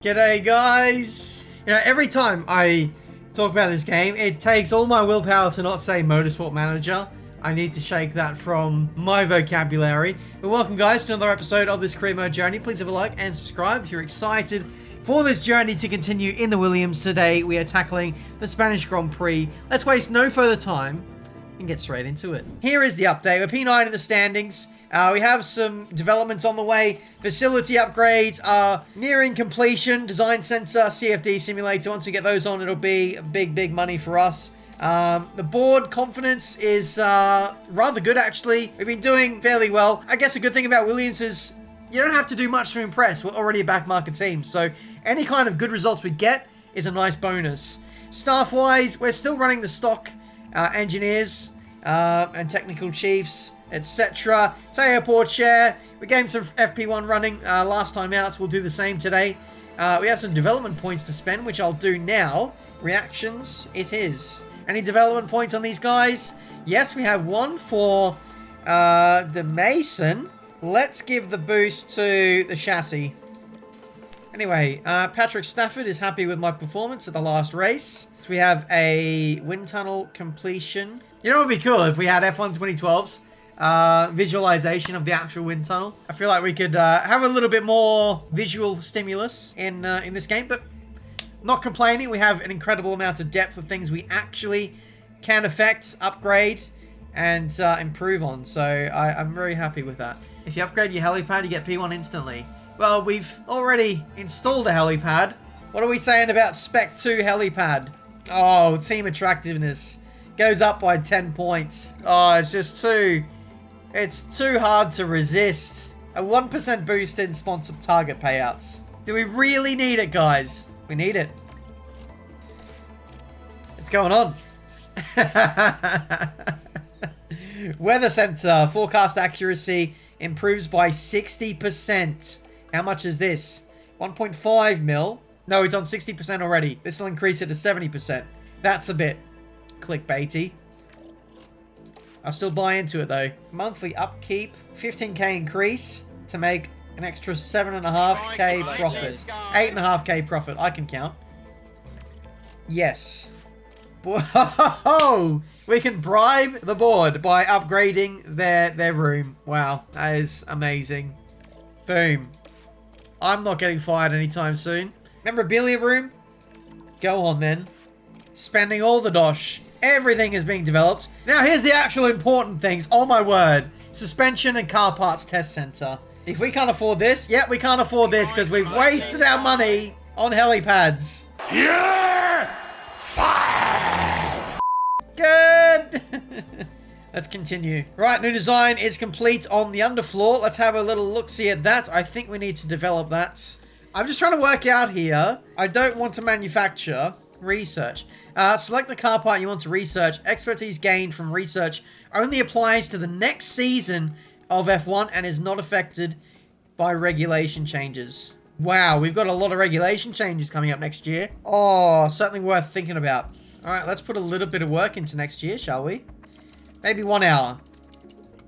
G'day guys! You know, every time I talk about this game, it takes all my willpower to not say Motorsport Manager. I need to shake that from my vocabulary. But welcome guys to another episode of this career mode journey. Please have a like and subscribe if you're excited for this journey to continue in the Williams. Today we are tackling the Spanish Grand Prix. Let's waste no further time and get straight into it. Here is the update. We're P9 in the standings. We have some developments on the way. Facility upgrades are nearing completion. Design Center, CFD Simulator. Once we get those on, it'll be big money for us. The board confidence is rather good, actually. We've been doing fairly well. I guess a good thing about Williams is you don't have to do much to impress. We're already a back-market team. So any kind of good results we get is a nice bonus. Staff-wise, we're still running the stock engineers and technical chiefs, etc. Airport share. We gave some FP1 running last time out, so we'll do the same today. We have some development points to spend, which I'll do now. Reactions, it is. Any development points on these guys? Yes, we have one for the Mason. Let's give the boost to the chassis. Anyway, Patrick Stafford is happy with my performance at the last race. So we have a wind tunnel completion. You know what would be cool if we had F1 2012's visualization of the actual wind tunnel. I feel like we could have a little bit more visual stimulus in this game, but not complaining. We have an incredible amount of depth of things we actually can affect, upgrade, and improve on. So I'm very happy with that. If you upgrade your helipad, you get P1 instantly. Well, we've already installed a helipad. What are we saying about Spec 2 helipad? Oh, team attractiveness goes up by 10 points. Oh, it's just it's too hard to resist. A 1% boost in sponsor target payouts. Do we really need it, guys? We need it. It's going on. Weather Center. Forecast accuracy improves by 60%. How much is this? 1.5 mil. No, it's on 60% already. This will increase it to 70%. That's a bit clickbaity. I'll still buy into it though. Monthly upkeep, 15k increase to make an extra 7.5k profit. 8.5k profit. I can count. Yes. Whoa! We can bribe the board by upgrading their room. Wow, that is amazing. Boom. I'm not getting fired anytime soon. Memorabilia room? Go on then. Spending all the dosh. Everything is being developed. Now here's the actual important things. Oh my word. Suspension and car parts test center. If we can't afford this, we can't afford this because we've wasted our money on helipads. Yeah! Fire! Good! Let's continue. Right, new design is complete on the underfloor. Let's have a little look-see at that. I think we need to develop that. I'm just trying to work out here. I don't want to manufacture. Research. Select the car part you want to research. Expertise gained from research only applies to the next season of F1 and is not affected by regulation changes. Wow, we've got a lot of regulation changes coming up next year. Oh, certainly worth thinking about. All right, let's put a little bit of work into next year, shall we? Maybe 1 hour.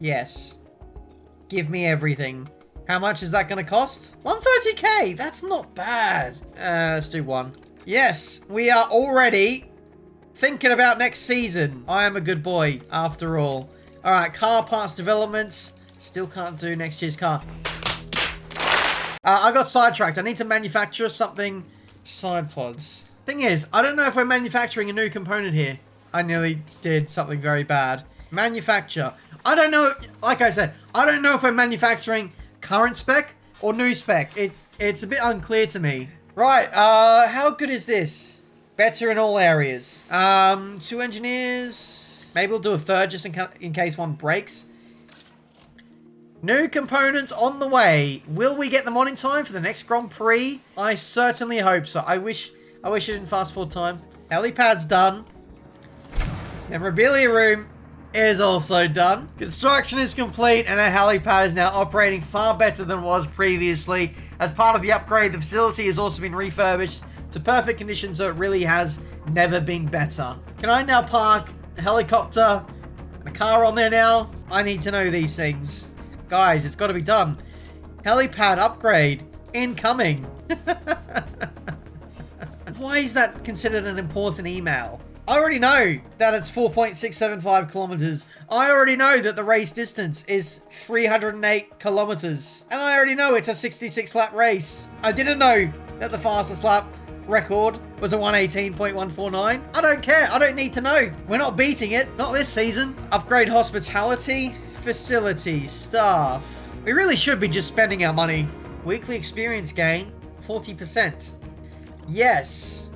Yes. Give me everything. How much is that going to cost? 130k. That's not bad. Let's do 1. Yes, we are already thinking about next season. I am a good boy, after all. All right, car parts developments. Still can't do next year's car. I got sidetracked. I need to manufacture something. Side pods. Thing is, I don't know if we're manufacturing a new component here. I nearly did something very bad. Manufacture. I don't know. Like I said, I don't know if we're manufacturing current spec or new spec. It's a bit unclear to me. Right, how good is this? Better in all areas. 2 engineers. Maybe we'll do a third just in case one breaks. New components on the way. Will we get them on in time for the next Grand Prix? I certainly hope so. I wish I didn't fast forward time. Helipad's done. Memorabilia room is also done. Construction is complete and our helipad is now operating far better than it was previously. As part of the upgrade, the facility has also been refurbished to perfect condition, so it really has never been better. Can I now park a helicopter and a car on there now? I need to know these things. Guys, it's got to be done. Helipad upgrade incoming. Why is that considered an important email? I already know that it's 4.675 kilometers. I already know that the race distance is 308 kilometers. And I already know it's a 66 lap race. I didn't know that the fastest lap record was a 118.149. I don't care. I don't need to know. We're not beating it. Not this season. Upgrade hospitality, facilities, staff. We really should be just spending our money. Weekly experience gain, 40%. Yes.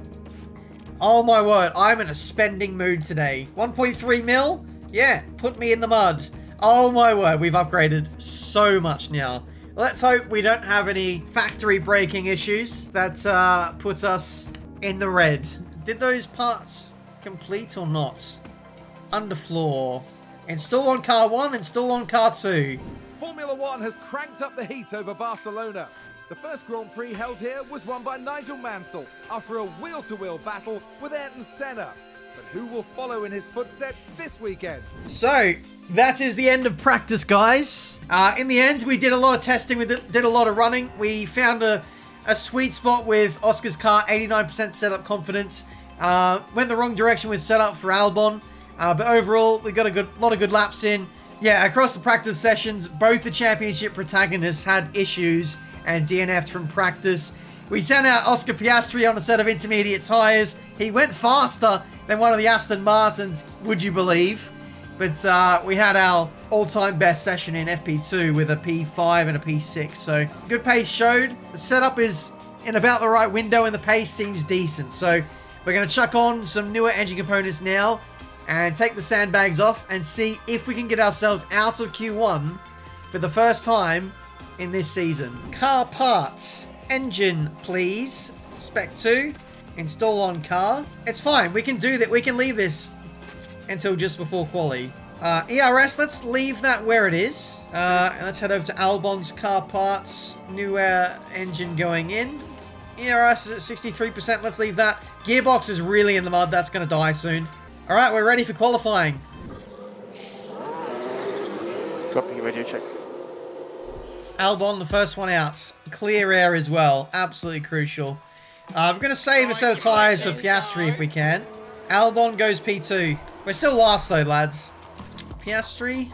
Oh my word, I'm in a spending mood today. 1.3 mil? Yeah, put me in the mud. Oh my word, we've upgraded so much now. Let's hope we don't have any factory breaking issues that puts us in the red. Did those parts complete or not? Underfloor. Install on car 1, install on car 2. Formula One has cranked up the heat over Barcelona. The first Grand Prix held here was won by Nigel Mansell after a wheel-to-wheel battle with Ayrton Senna. But who will follow in his footsteps this weekend? So, that is the end of practice, guys. In the end, we did a lot of testing, we did a lot of running. We found a sweet spot with Oscar's car, 89% setup confidence. Went the wrong direction with setup for Albon. But overall, we got a lot of good laps in. Yeah, across the practice sessions, both the championship protagonists had issues and DNF'd from practice. We sent out Oscar Piastri on a set of intermediate tyres. He went faster than one of the Aston Martins, would you believe? But we had our all-time best session in FP2 with a P5 and a P6. So good pace showed. The setup is in about the right window and the pace seems decent. So we're going to chuck on some newer engine components now and take the sandbags off and see if we can get ourselves out of Q1 for the first time in this season. Car parts. Engine, please. Spec 2. Install on car. It's fine. We can do that. We can leave this until just before quali. ERS, let's leave that where it is. Let's head over to Albon's car parts. New engine going in. ERS is at 63%. Let's leave that. Gearbox is really in the mud. That's going to die soon. All right, we're ready for qualifying. Copy, radio check. Albon, the first one out. Clear air as well. Absolutely crucial. We're going to save a set of tyres for Piastri if we can. Albon goes P2. We're still last though, lads. Piastri.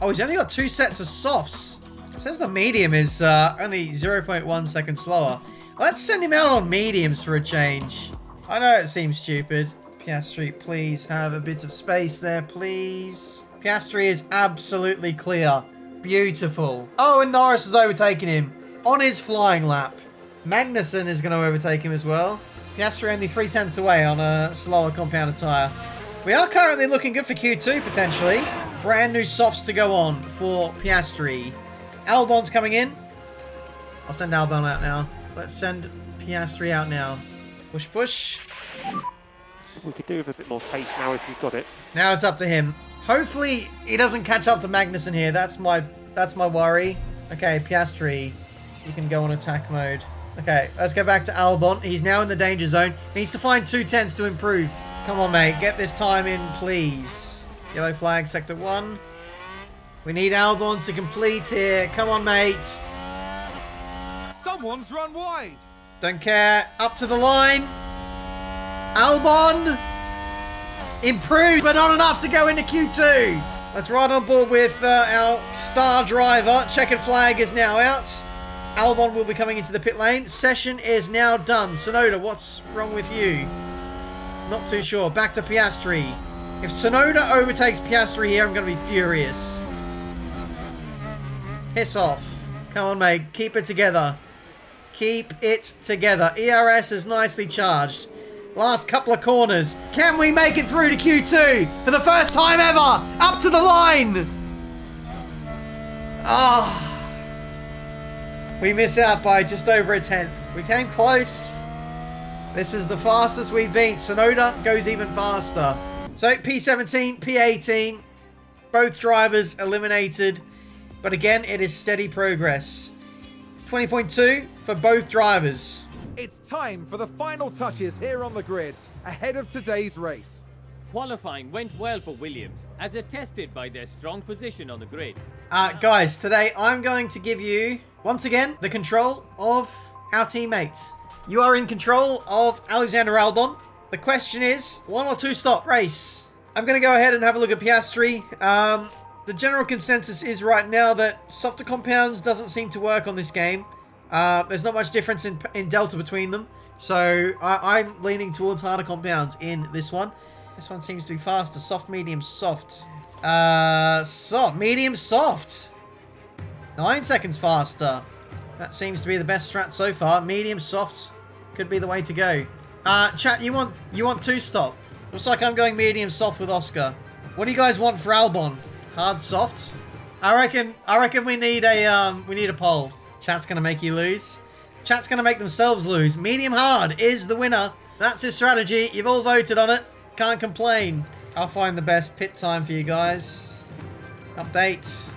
Oh, he's only got 2 sets of softs. It says the medium is only 0.1 seconds slower. Let's send him out on mediums for a change. I know it seems stupid. Piastri, please have a bit of space there, please. Piastri is absolutely clear. Beautiful. Oh, and Norris has overtaken him on his flying lap. Magnussen is going to overtake him as well. Piastri only 3/10 away on a slower compounded tyre. We are currently looking good for Q2, potentially. Brand new softs to go on for Piastri. Albon's coming in. I'll send Albon out now. Let's send Piastri out now. Push, push. We could do with a bit more pace now if you've got it. Now it's up to him. Hopefully he doesn't catch up to Magnussen here. That's my worry. Okay, Piastri, you can go on attack mode. Okay, let's go back to Albon. He's now in the danger zone. He needs to find 2/10 to improve. Come on, mate. Get this time in, please. Yellow flag, sector 1. We need Albon to complete here. Come on, mate. Someone's run wide. Don't care. Up to the line. Albon. Improved, but not enough to go into Q2. Let's ride on board with our star driver. Checkered flag is now out. Albon will be coming into the pit lane. Session is now done. Sonoda, what's wrong with you? Not too sure. Back to Piastri. If Sonoda overtakes Piastri here, I'm going to be furious. Piss off. Come on, mate. Keep it together. Keep it together. ERS is nicely charged. Last couple of corners. Can we make it through to Q2 for the first time ever? Up to the line. Ah. We miss out by just over a 10th. We came close. This is the fastest we've been. Sonoda goes even faster. So P17, P18, both drivers eliminated. But again, it is steady progress. 20.2 for both drivers. It's time for the final touches here on the grid, ahead of today's race. Qualifying went well for Williams, as attested by their strong position on the grid. Guys, today I'm going to give you, once again, the control of our teammate. You are in control of Alexander Albon. The question is, 1 or 2 stop race. I'm going to go ahead and have a look at Piastri. The general consensus is right now that softer compounds doesn't seem to work on this game. There's not much difference in delta between them. So I'm leaning towards harder compounds in this one. This one seems to be faster. Soft, medium, soft. Soft, medium, soft. 9 seconds faster. That seems to be the best strat so far. Medium, soft could be the way to go. Chat, you want 2 stop? Looks like I'm going medium, soft with Oscar. What do you guys want for Albon? Hard, soft? I reckon we need a poll. Chat's gonna make you lose. Chat's gonna make themselves lose. Medium hard is the winner. That's his strategy. You've all voted on it. Can't complain. I'll find the best pit time for you guys. Update.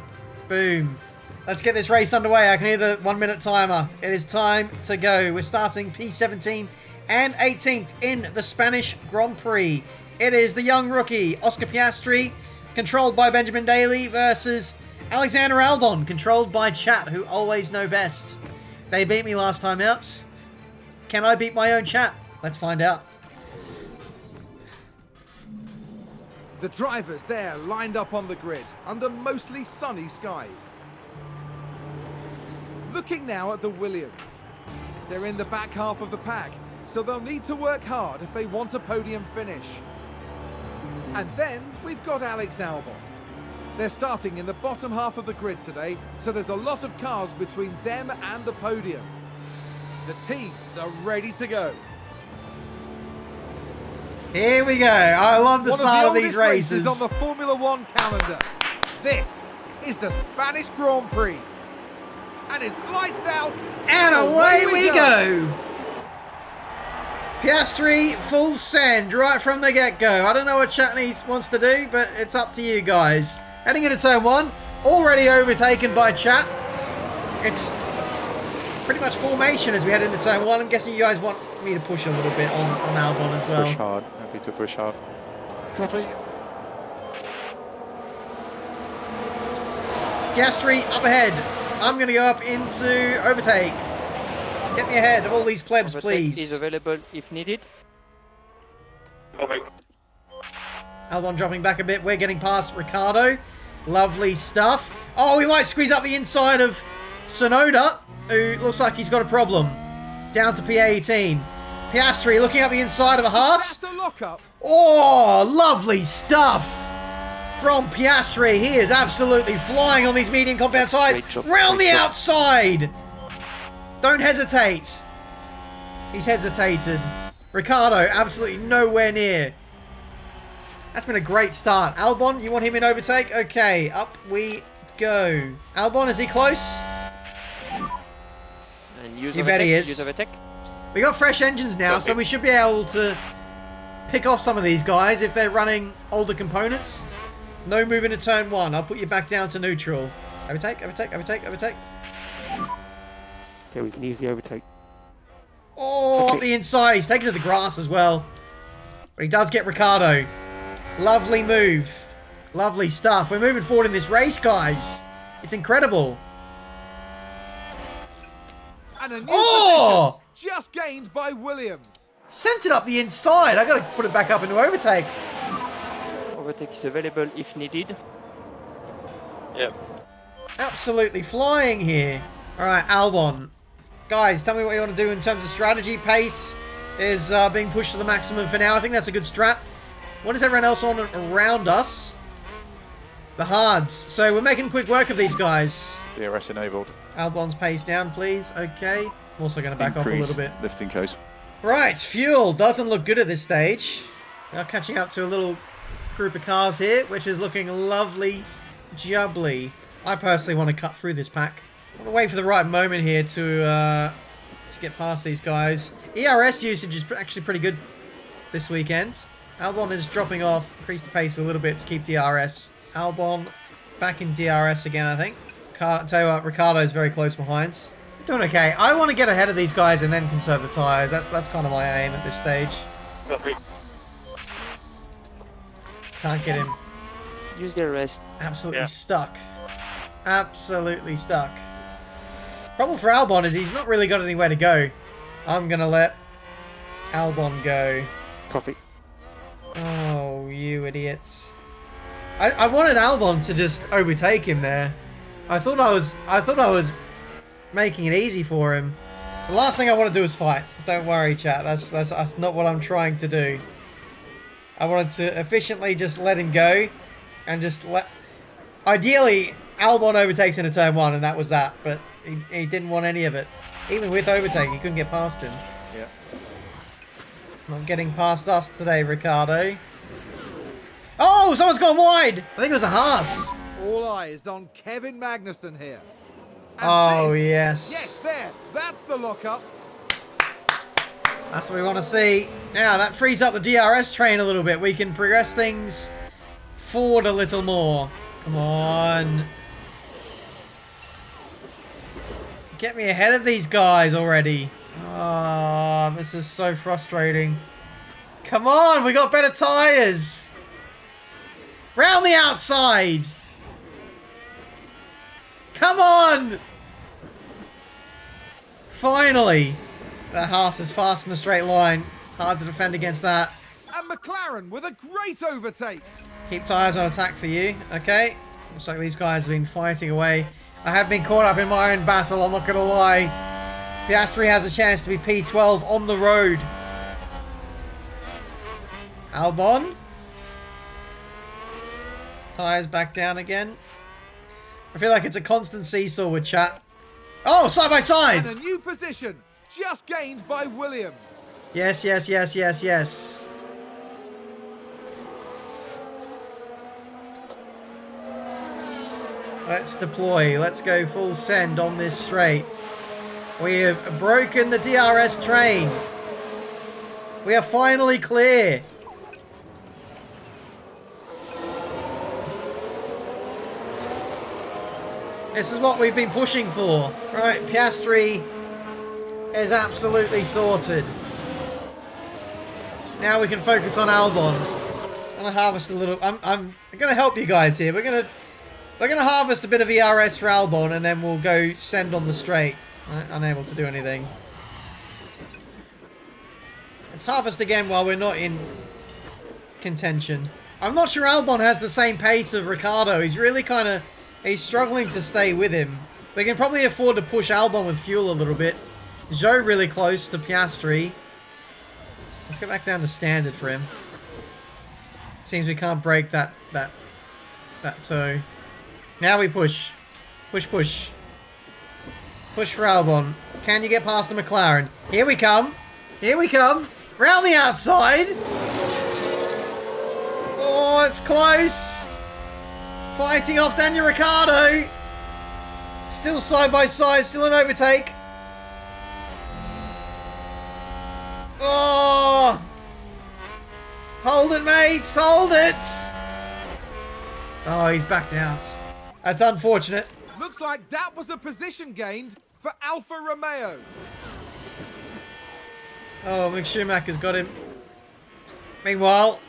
Boom. Let's get this race underway. I can hear the 1 minute timer. It is time to go. We're starting P17 and 18th in the Spanish Grand Prix. It is the young rookie, Oscar Piastri, controlled by Benjamin Daly, versus Alexander Albon, controlled by Chat, who always know best. They beat me last time out. Can I beat my own Chat? Let's find out. The drivers there lined up on the grid under mostly sunny skies. Looking now at the Williams. They're in the back half of the pack, so they'll need to work hard if they want a podium finish. And then we've got Alex Albon. They're starting in the bottom half of the grid today, so there's a lot of cars between them and the podium. The teams are ready to go. Here we go. I love the start of these races. On the Formula One calendar. This is the Spanish Grand Prix. And it's lights out. And away we go. Piastri, full send right from the get-go. I don't know what Chatney wants to do, but it's up to you guys. Heading into turn 1, already overtaken by Chat. It's pretty much formation as we head into turn 1. I'm guessing you guys want me to push a little bit on Albon as well. Push hard. Happy to push hard. Copy. Piastri up ahead. I'm going to go up into overtake. Get me ahead of all these plebs, Overtake please. is available if needed. Albon dropping back a bit. We're getting past Ricciardo. Lovely stuff. Oh, we might squeeze up the inside of Sonoda, who looks like he's got a problem. Down to P18. Piastri looking up the inside of a Haas. That's a lock-up. Oh, lovely stuff from Piastri. He is absolutely flying on these medium compound sides. Round the outside. Don't hesitate. He's hesitated. Ricciardo absolutely nowhere near. That's been a great start. Albon, you want him in overtake? Okay, up we go. Albon, is he close? And use You bet he overtake, is. use overtake. We got fresh engines now, so we should be able to pick off some of these guys if they're running older components. No moving to turn 1. I'll put you back down to neutral. Overtake, overtake, overtake, overtake. Okay, we can easily overtake. Oh, Okay. the inside. He's taken to the grass as well. But he does get Ricciardo. Lovely move. Lovely stuff. We're moving forward in this race, guys. It's incredible. And a new Oh! position just gained by Williams. Sent it up the inside. I got to put it back up into overtake. Overtake is available if needed. Absolutely flying here. All right, Albon. Guys, tell me what you want to do in terms of strategy. Pace is being pushed to the maximum for now. I think that's a good strat. What is everyone else on around us? The hards. So we're making quick work of these guys. DRS enabled. Albon's pace down, please. Okay. I'm also going to back off a Increase little bit. lifting case. Right, fuel doesn't look good at this stage. We are catching up to a little group of cars here, which is looking lovely jubbly. I personally want to cut through this pack. I'm going to wait for the right moment here to get past these guys. ERS usage is actually pretty good this weekend. Albon is dropping off, increase the pace a little bit to keep DRS. Albon back in DRS again, I think. Tell you what, Ricciardo is very close behind. Doing okay. I want to get ahead of these guys and then conserve the tyres. That's kind of my aim at this stage. Can't get him. Use the rest. Absolutely stuck. Absolutely stuck. Problem for Albon is he's not really got anywhere to go. I'm going to let Albon go. Copy. Oh, you idiots. I wanted Albon to just overtake him there. I thought I was making it easy for him. The last thing I want to do is fight. Don't worry, chat. That's not what I'm trying to do. I wanted to efficiently just let him go and just let... Ideally, Albon overtakes into turn 1 and that was that, but he didn't want any of it. Even with overtake, he couldn't get past him. Yeah. Not getting past us today, Ricardo. Oh, someone's gone wide! I think it was a Haas. All eyes on Kevin Magnussen here. And Oh, this- yes. Yes, there. That's the lockup. That's what we want to see. Now, that frees up the DRS train a little bit. We can progress things forward a little more. Come on. Get me ahead of these guys already. Oh, this is so frustrating. Come on, we got better tires. Round the outside. Come on. Finally. That Haas is fast in the straight line. Hard to defend against that. And McLaren with a great overtake. Keep tyres on attack for you. Okay. Looks like these guys have been fighting away. I have been caught up in my own battle, I'm not going to lie. Piastri has a chance to be P12 on the road. Albon. Tyres back down again. I feel like it's a constant seesaw with chat. Oh, side by side! And a new position, just gained by Williams. Yes, yes, yes, yes, yes. Let's deploy. Let's go full send on this straight. We have broken the DRS train. We are finally clear. This is what we've been pushing for. Right, Piastri is absolutely sorted. Now we can focus on Albon. I'm gonna harvest a little. I'm gonna help you guys here. We're gonna harvest a bit of ERS for Albon, and then we'll go send on the straight. Right, unable to do anything. Let's harvest again while we're not in contention. I'm not sure Albon has the same pace of Ricardo. He's really kind of... He's struggling to stay with him. We can probably afford to push Albon with fuel a little bit. Zhou really close to Piastri. Let's go back down to standard for him. Seems we can't break that toe. Now we push. Push, push. Push for Albon. Can you get past the McLaren? Here we come. Here we come. Round the outside. Oh, it's close. Fighting off Daniel Ricciardo. Still side by side. Still an overtake. Oh. Hold it, mates. Hold it. Oh, he's backed out. That's unfortunate. Looks like that was a position gained for Alfa Romeo. Oh, Mick Schumacher's got him. Meanwhile,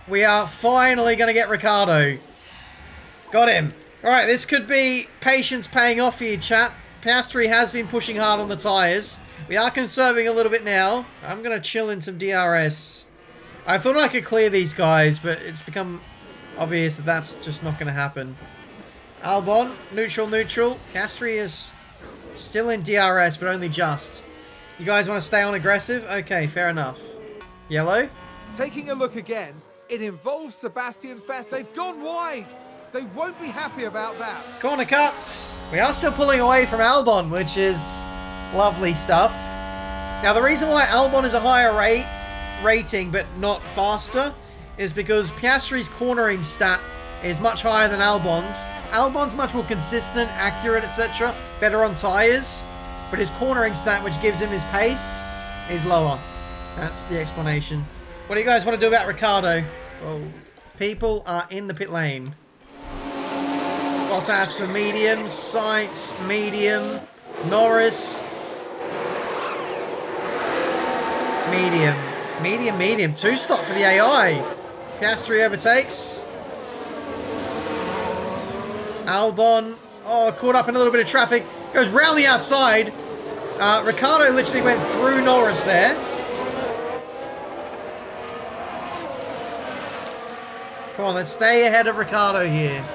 we are finally going to get Ricciardo. Got him. Alright, this could be patience paying off for you, chat. Piastri has been pushing hard on the tyres. We are conserving a little bit now. I'm going to chill in some DRS. I thought I could clear these guys, but it's become obvious that that's just not going to happen. Albon, neutral, neutral. Piastri is still in DRS, but only just. You guys want to stay on aggressive? Okay, fair enough. Yellow? Taking a look again, it involves Sebastian Vettel. They've gone wide. They won't be happy about that. Corner cuts. We are still pulling away from Albon, which is lovely stuff. Now, the reason why Albon is a higher rating, but not faster, is because Piastri's cornering stat is much higher than Albon's. Albon's much more consistent, accurate, etc. Better on tyres. But his cornering stat, which gives him his pace, is lower. That's the explanation. What do you guys want to do about Ricciardo? Oh, people are in the pit lane. Bottas for medium, Sainz medium, Norris medium, medium. 2-stop for the AI. Piastri overtakes. Albon, oh, caught up in a little bit of traffic. Goes round the outside. Ricciardo literally went through Norris there. Come on, let's stay ahead of Ricciardo here.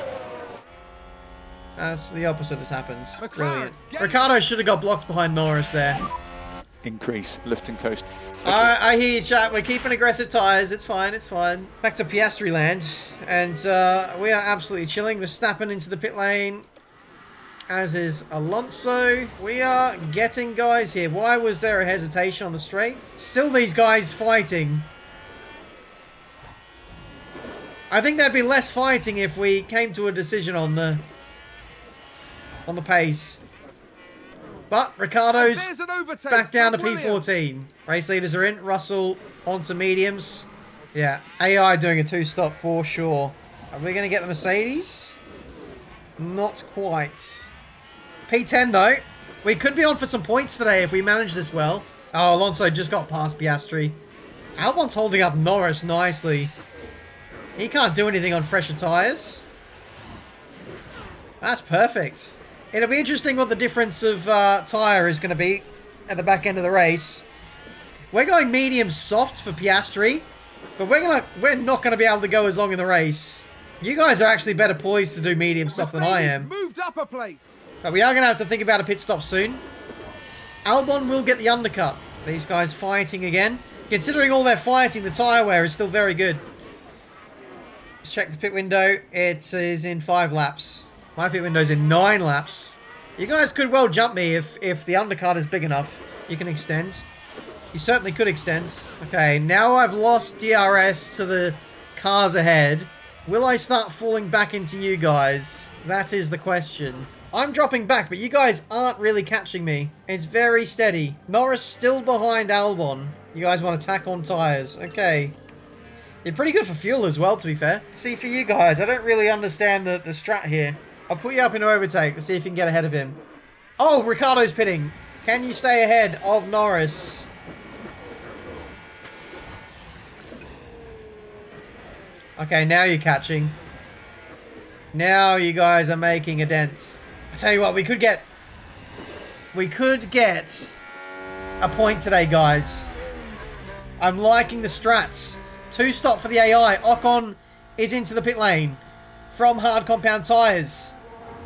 That's the opposite has happened. Brilliant. Ricciardo should have got blocked behind Norris there. Increase, lift and coast. I hear you, chat. We're keeping aggressive tyres. It's fine, it's fine. Back to Piastri land. And we are absolutely chilling. Verstappen into the pit lane. As is Alonso. We are getting guys here. Why was there a hesitation on the straights? Still these guys fighting. I think there'd be less fighting if we came to a decision on the pace. But Ricciardo's back down to P14. Race leaders are in. Russell onto mediums. Yeah, AI doing a 2-stop for sure. Are we going to get the Mercedes? Not quite. P10 though. We could be on for some points today if we manage this well. Oh, Alonso just got past Piastri. Albon's holding up Norris nicely. He can't do anything on fresher tyres. That's perfect. It'll be interesting what the difference of tyre is going to be at the back end of the race. We're going medium soft for Piastri, but we're not going to be able to go as long in the race. You guys are actually better poised to do medium soft than I am. Moved up a place. But we are going to have to think about a pit stop soon. Albon will get the undercut. These guys fighting again. Considering all their fighting, the tyre wear is still very good. Let's check the pit window. It is in 5 laps. My pit window's in 9 laps. You guys could well jump me if the undercut is big enough. You can extend. You certainly could extend. Okay, now I've lost DRS to the cars ahead. Will I start falling back into you guys? That is the question. I'm dropping back, but you guys aren't really catching me. It's very steady. Norris still behind Albon. You guys want to tack on tyres. Okay. You're pretty good for fuel as well, to be fair. See, for you guys, I don't really understand the strat here. I'll put you up in overtake. Let's see if you can get ahead of him. Oh, Ricciardo's pitting. Can you stay ahead of Norris? Okay, now you're catching. Now you guys are making a dent. I tell you what, we could get a point today, guys. I'm liking the strats. 2-stop for the AI. Ocon is into the pit lane from hard compound tyres.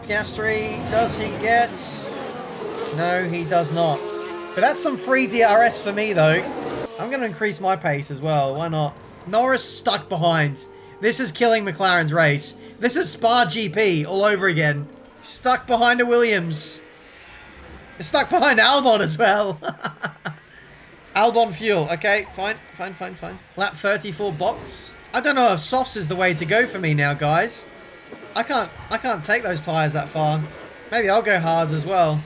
Piastri, does he get? No, he does not. But that's some free DRS for me, though. I'm going to increase my pace as well. Why not? Norris stuck behind. This is killing McLaren's race. This is Spa GP all over again. Stuck behind a Williams. Stuck behind Albon as well. Albon fuel. Okay, fine. Lap 34 box. I don't know if softs is the way to go for me now, guys. I can't take those tyres that far. Maybe I'll go hards as well.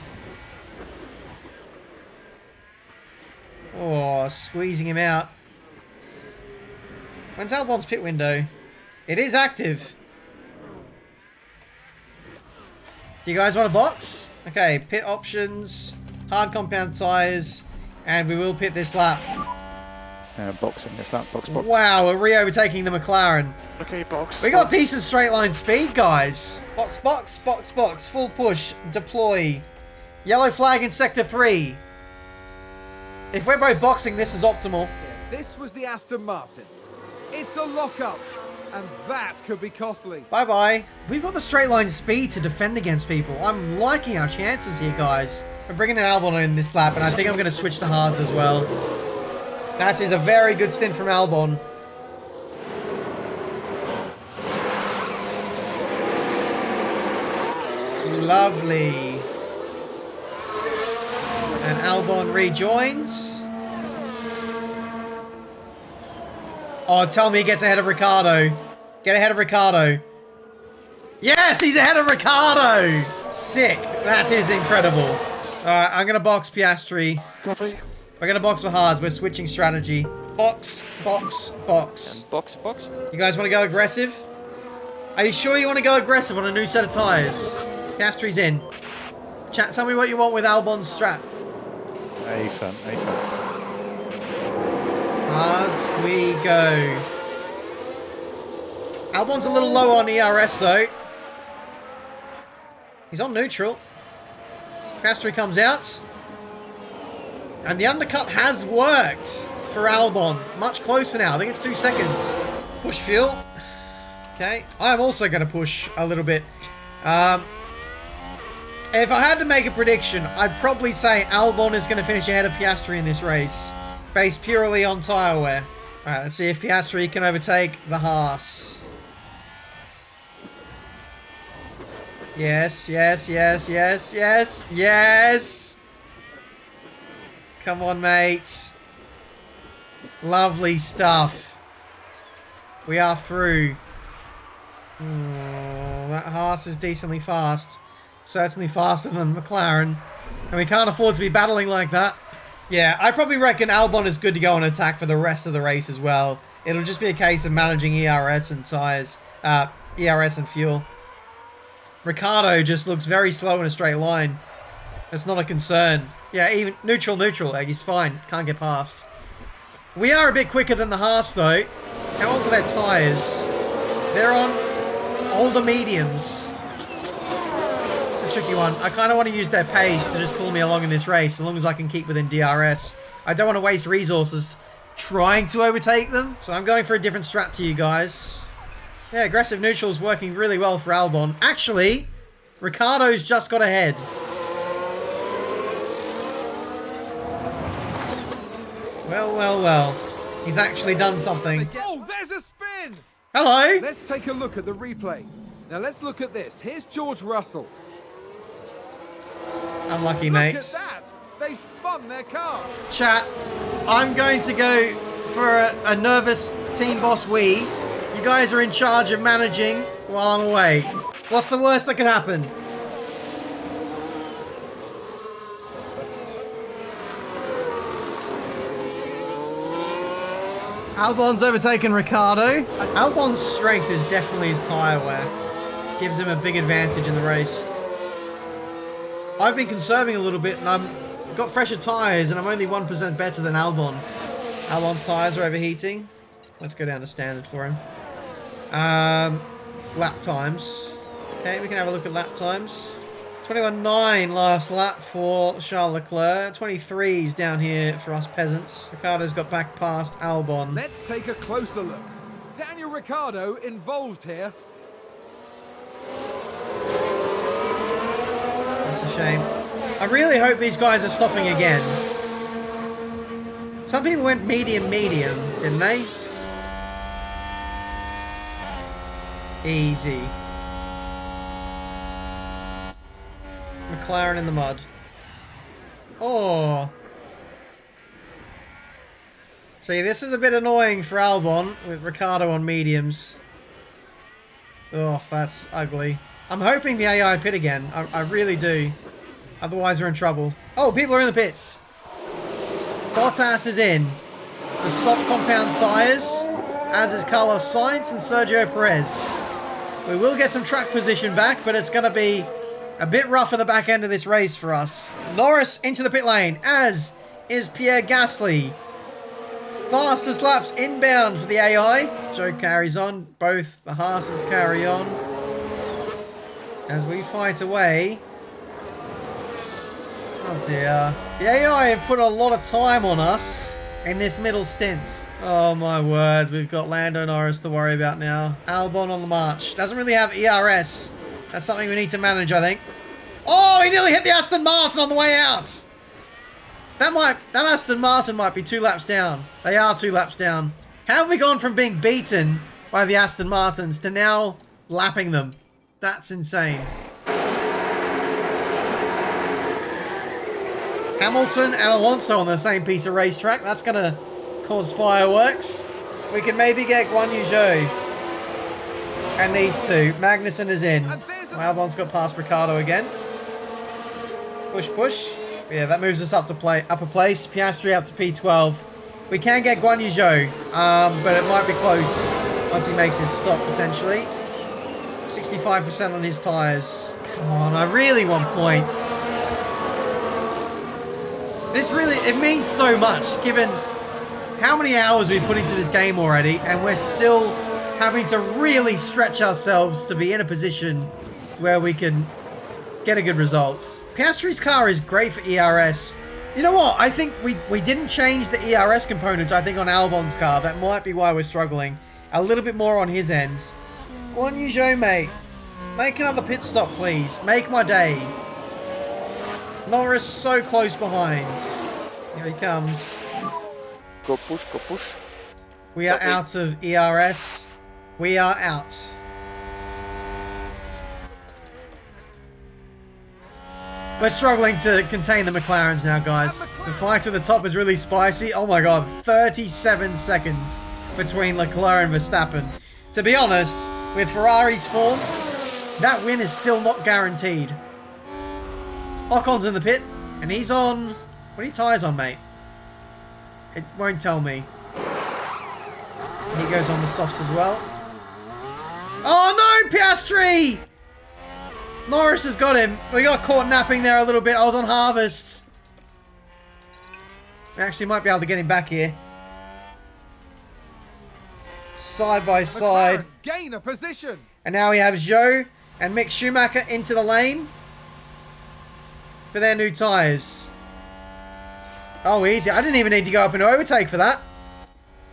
Oh, squeezing him out. When's Albon's pit window? It is active. Do you guys want a box? Okay, pit options, hard compound tyres, and we will pit this lap. Boxing this lap, box. Wow, we're re-overtaking the McLaren. Okay, box. We got decent straight line speed, guys. Box, full push, deploy. Yellow flag in sector 3. If we're both boxing, this is optimal. This was the Aston Martin. It's a lockup, and that could be costly. Bye-bye. We've got the straight line speed to defend against people. I'm liking our chances here, guys. We're bringing an Albon in this lap, and I think I'm going to switch to hards as well. That is a very good stint from Albon. Lovely. And Albon rejoins. Oh, tell me he gets ahead of Ricciardo. Get ahead of Ricciardo. Yes, he's ahead of Ricciardo. Sick. That is incredible. All right, I'm going to box Piastri. Copy. We're going to box for hards. We're switching strategy. Box. Box. You guys want to go aggressive? Are you sure you want to go aggressive on a new set of tyres? Piastri's in. Chat, tell me what you want with Albon's strat. A front. Hards we go. Albon's a little low on ERS though. He's on neutral. Piastri comes out. And the undercut has worked for Albon. Much closer now. I think it's 2 seconds. Push fuel. Okay. I'm also going to push a little bit. If I had to make a prediction, I'd probably say Albon is going to finish ahead of Piastri in this race. Based purely on tyre wear. Alright, let's see if Piastri can overtake the Haas. Yes, yes, yes, yes, yes, yes! Come on, mate. Lovely stuff. We are through. Oh, that Haas is decently fast. Certainly faster than McLaren. And we can't afford to be battling like that. Yeah, I probably reckon Albon is good to go on attack for the rest of the race as well. It'll just be a case of managing ERS and tyres. ERS and fuel. Ricciardo just looks very slow in a straight line. That's not a concern. Yeah, even neutral, like he's fine. Can't get past. We are a bit quicker than the Haas though. How old are their tyres? They're on older mediums. Tricky one. I kind of want to use their pace to just pull me along in this race, as long as I can keep within DRS. I don't want to waste resources trying to overtake them, so I'm going for a different strat to you guys. Yeah, aggressive neutral is working really well for Albon. Actually, Ricciardo's just got ahead. Well. He's actually done something. Oh, there's a spin! Hello! Let's take a look at the replay. Now let's look at this. Here's George Russell. Unlucky, mate. Look at that! They've spun their car. Chat, I'm going to go for a nervous team boss wee. You guys are in charge of managing while I'm away. What's the worst that can happen? Albon's overtaken Ricciardo. Albon's strength is definitely his tyre wear. Gives him a big advantage in the race. I've been conserving a little bit and I've got fresher tyres and I'm only 1% better than Albon. Albon's tyres are overheating. Let's go down to standard for him. Lap times. Okay, we can have a look at lap times. 21.9 last lap for Charles Leclerc. 23's down here for us peasants. Ricciardo's got back past Albon. Let's take a closer look. Daniel Ricciardo involved here. That's a shame. I really hope these guys are stopping again. Some people went medium, didn't they? Easy. McLaren in the mud. Oh. See, this is a bit annoying for Albon with Ricciardo on mediums. Oh, that's ugly. I'm hoping the AI pit again. I really do. Otherwise, we're in trouble. Oh, people are in the pits. Bottas is in. The soft compound tyres, as is Carlos Sainz and Sergio Perez. We will get some track position back, but it's going to be a bit rough at the back end of this race for us. Norris into the pit lane, as is Pierre Gasly. Fastest laps inbound for the AI. Joe carries on. Both the Haas's carry on. As we fight away. Oh dear. The AI have put a lot of time on us in this middle stint. Oh my word, we've got Lando Norris to worry about now. Albon on the march. Doesn't really have ERS. That's something we need to manage, I think. Oh, he nearly hit the Aston Martin on the way out. That Aston Martin might be 2 laps down. They are 2 laps down. How have we gone from being beaten by the Aston Martins to now lapping them? That's insane. Hamilton and Alonso on the same piece of racetrack. That's going to cause fireworks. We can maybe get Guan Yu Zhou. And these two. Magnussen is in. Albon's got past Ricciardo again. Push, push. Yeah, that moves us up to upper place. Piastri up to P12. We can get Guan Yu Zhou, but it might be close once he makes his stop, potentially. 65% on his tyres. Come on, I really want points. This really, it means so much, given how many hours we've put into this game already, and we're still having to really stretch ourselves to be in a position where we can get a good result. Piastri's car is great for ERS. You know what? I think we didn't change the ERS components, I think, on Albon's car. That might be why we're struggling. A little bit more on his end. Go on, you Joe, mate. Make another pit stop, please. Make my day. Norris so close behind. Here he comes. Go push, go push. We are out of ERS. We are out. We're struggling to contain the McLarens now, guys. The fight to the top is really spicy. Oh my god, 37 seconds between Leclerc and Verstappen. To be honest, with Ferrari's form, that win is still not guaranteed. Ocon's in the pit, and he's on... What are your tyres on, mate? It won't tell me. He goes on the softs as well. Oh no, Piastri! Norris has got him. We got caught napping there a little bit. I was on harvest. We actually might be able to get him back here. Side by side. McLaren gain a position. And now we have Zhou and Mick Schumacher into the lane for their new tyres. Oh, easy. I didn't even need to go up and overtake for that.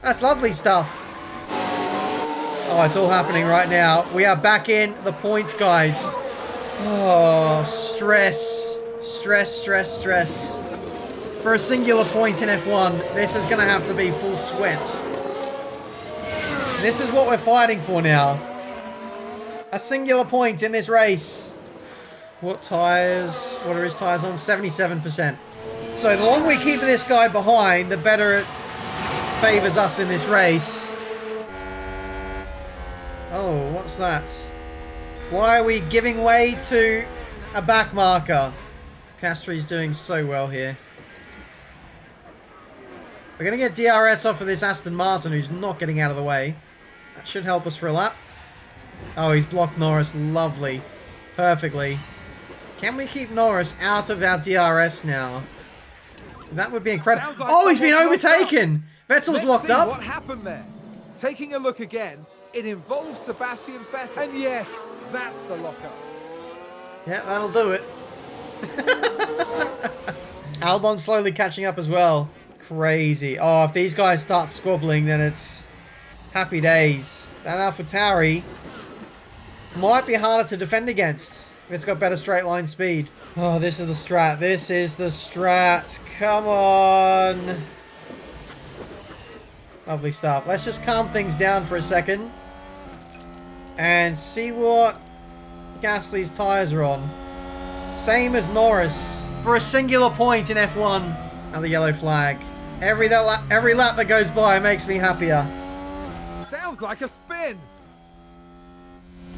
That's lovely stuff. Oh, it's all happening right now. We are back in the points, guys. Oh, stress. Stress, stress, stress. For a singular point in F1, this is going to have to be full sweat. This is what we're fighting for now. A singular point in this race. What tyres? What are his tyres on? 77%. So the longer we keep this guy behind, the better it favours us in this race. Oh, what's that? Why are we giving way to a back marker? Piastri's doing so well here. We're going to get DRS off of this Aston Martin, who's not getting out of the way. That should help us for a lap. Oh, he's blocked Norris. Lovely. Perfectly. Can we keep Norris out of our DRS now? That would be incredible. Like oh, he's been overtaken! Vettel's locked up. What happened there? Taking a look again, it involves Sebastian Vettel. And yes, that's the lockup. Yeah, that'll do it. Albon slowly catching up as well. Crazy. Oh, if these guys start squabbling, then it's happy days. That AlphaTauri might be harder to defend against. It's got better straight line speed. Oh, this is the strat. This is the strat. Come on. Lovely stuff. Let's just calm things down for a second. And see what Gasly's tyres are on. Same as Norris. For a singular point in F1. Another yellow flag. Every lap that goes by makes me happier. Sounds like a spin.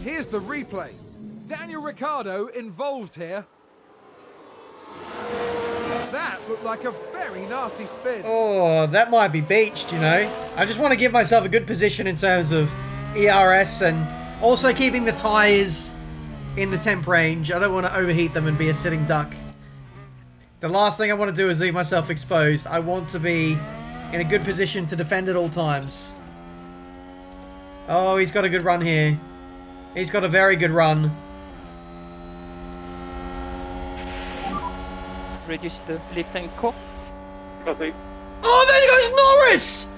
Here's the replay. Daniel Ricciardo involved here. That looked like a very nasty spin. Oh, that might be beached, you know. I just want to give myself a good position in terms of ERS and also keeping the tyres in the temp range. I don't want to overheat them and be a sitting duck. The last thing I want to do is leave myself exposed. I want to be in a good position to defend at all times. Oh, he's got a good run here. He's got a very good run. Reduce the lift and co. Copy. Oh, there goes Norris!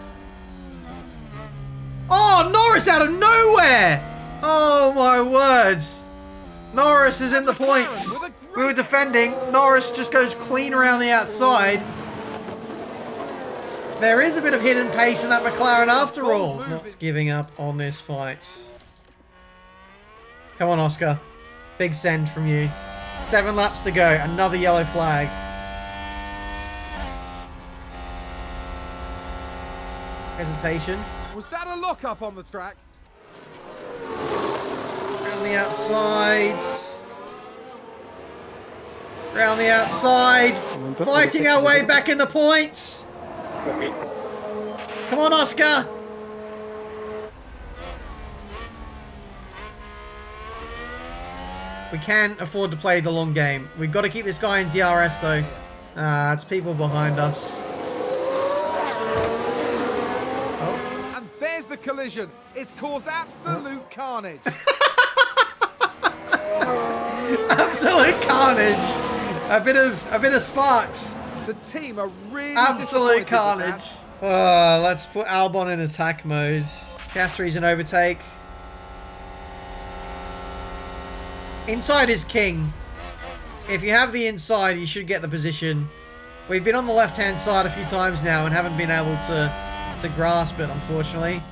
Oh, Norris out of nowhere! Oh, my words. Norris is in the points. We were defending. Norris just goes clean around the outside. There is a bit of hidden pace in that McLaren after all. Not giving up on this fight. Come on, Oscar. Big send from you. 7 laps to go. Another yellow flag. Hesitation. Was that a lockup on the track? Around the outside. Around the outside. Fighting our way back in the points. Come on, Oscar. We can afford to play the long game. We've got to keep this guy in DRS though. It's people behind us. Oh. And there's the collision. It's caused absolute carnage. Absolute carnage. A bit of sparks. The team are really Absolute disappointed with carnage. that. Let's put Albon in attack mode. Piastri's in overtake. Inside is king. If you have the inside, you should get the position. We've been on the left-hand side a few times now and haven't been able to grasp it, unfortunately.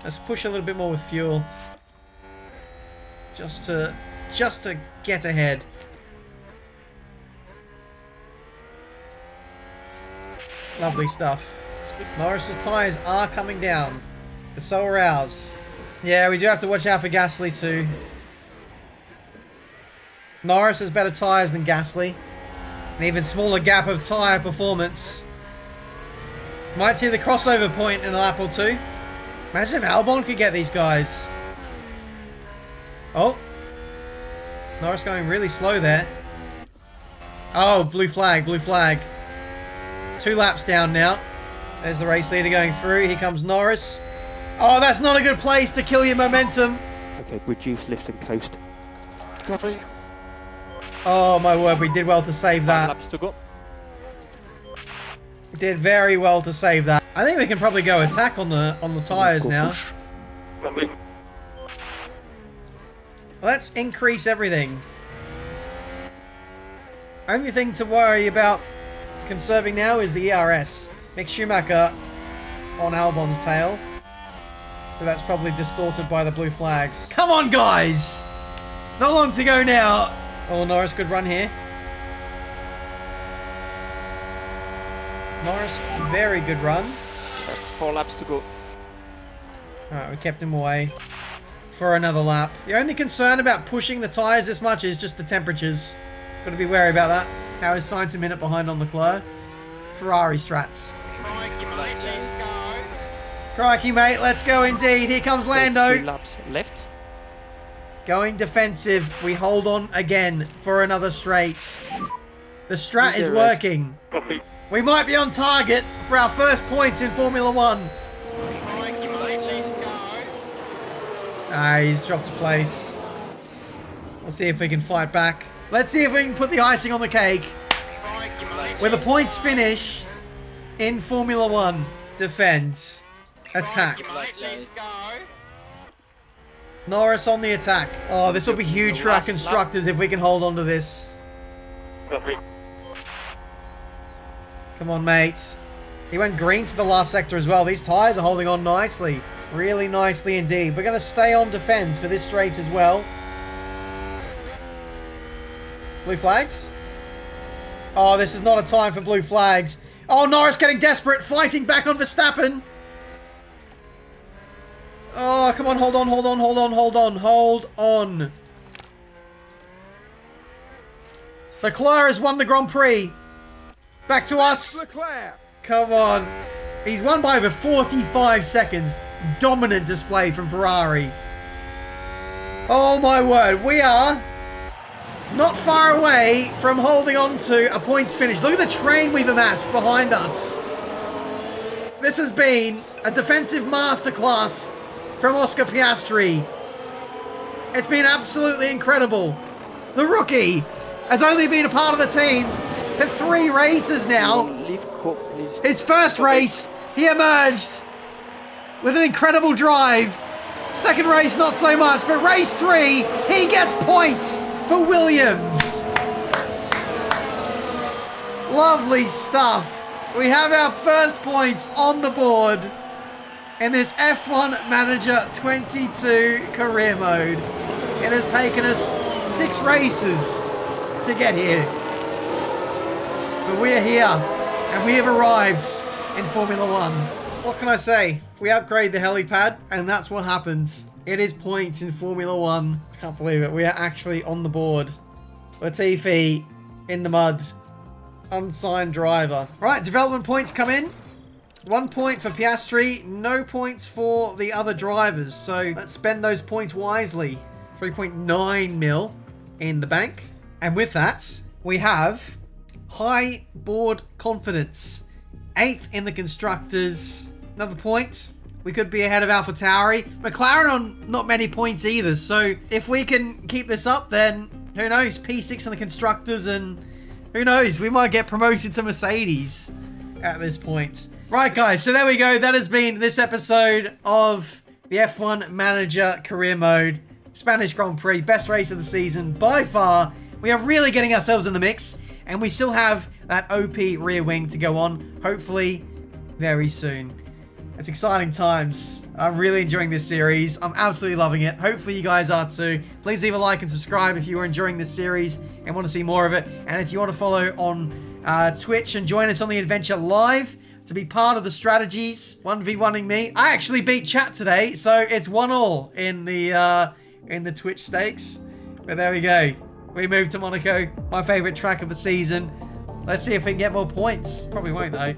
Let's push a little bit more with fuel. Just to get ahead. Lovely stuff. Norris's tyres are coming down, but so are ours. Yeah, we do have to watch out for Gasly too. Norris has better tyres than Gasly. An even smaller gap of tyre performance. Might see the crossover point in a lap or two. Imagine if Albon could get these guys. Oh. Norris going really slow there. Oh, blue flag, blue flag. 2 laps down now. There's the race leader going through. Here comes Norris. Oh, that's not a good place to kill your momentum. Okay, reduce lift and coast. Coffee. Oh, my word. We did well to save 5 that. laps to go. Did very well to save that. I think we can probably go attack on the tyres now. Let's increase everything. Only thing to worry about conserving now is the ERS. Mick Schumacher on Albon's tail. So that's probably distorted by the blue flags. Come on, guys! Not long to go now. Oh, Norris, good run here. Norris, very good run. That's 4 laps to go. Alright, we kept him away for another lap. The only concern about pushing the tyres this much is just the temperatures. Got to be wary about that. How is Sainz a minute behind on Leclerc? Ferrari strats. Crikey, mate, let's go indeed. Here comes There's Lando. 2 laps left. Going defensive. We hold on again for another straight. The strat is working. We might be on target for our first points in Formula 1. He's dropped a place. We'll see if we can fight back. Let's see if we can put the icing on the cake. Where the points finish in Formula 1. Defend. Attack. Norris on the attack. Oh, this will be huge for our constructors if we can hold on to this. Come on, mates. He went green to the last sector as well. These tyres are holding on nicely. Really nicely indeed. We're going to stay on defend for this straight as well. Blue flags? Oh, this is not a time for blue flags. Oh, Norris getting desperate. Fighting back on Verstappen. Oh, come on. Hold on, hold on, hold on, hold on. Hold on. Leclerc has won the Grand Prix. Back to us. Leclerc. Come on. He's won by over 45 seconds. Dominant display from Ferrari. Oh my word. We are not far away from holding on to a points finish. Look at the train we've amassed behind us. This has been a defensive masterclass from Oscar Piastri. It's been absolutely incredible. The rookie has only been a part of the team for 3 races now. Leave Cook, please. His first race, he emerged with an incredible drive. Second race, not so much, but race 3, he gets points for Williams. Lovely stuff. We have our first points on the board in this F1 Manager 22 career mode. It has taken us 6 races to get here. But we are here, and we have arrived in Formula 1. What can I say? We upgrade the helipad, and that's what happens. It is points in Formula 1. I can't believe it. We are actually on the board. Latifi in the mud. Unsigned driver. Right, development points come in. 1 point for Piastri. No points for the other drivers. So let's spend those points wisely. 3.9 mil in the bank. And with that, we have high board confidence. 8th in the constructors. Another point. We could be ahead of AlphaTauri. McLaren on not many points either. So if we can keep this up, then who knows? P6 in the constructors and Who knows? We might get promoted to Mercedes at this point. Right, guys. So there we go. That has been this episode of the F1 Manager Career Mode Spanish Grand Prix. Best race of the season by far. We are really getting ourselves in the mix. And we still have that OP rear wing to go on. Hopefully very soon. It's exciting times. I'm really enjoying this series. I'm absolutely loving it. Hopefully you guys are too. Please leave a like and subscribe if you are enjoying this series and want to see more of it. And if you want to follow on Twitch and join us on the adventure live to be part of the strategies, 1v1ing me. I actually beat chat today, so it's 1-1 in the Twitch stakes. But there we go. We moved to Monaco, my favorite track of the season. Let's see if we can get more points. Probably won't though.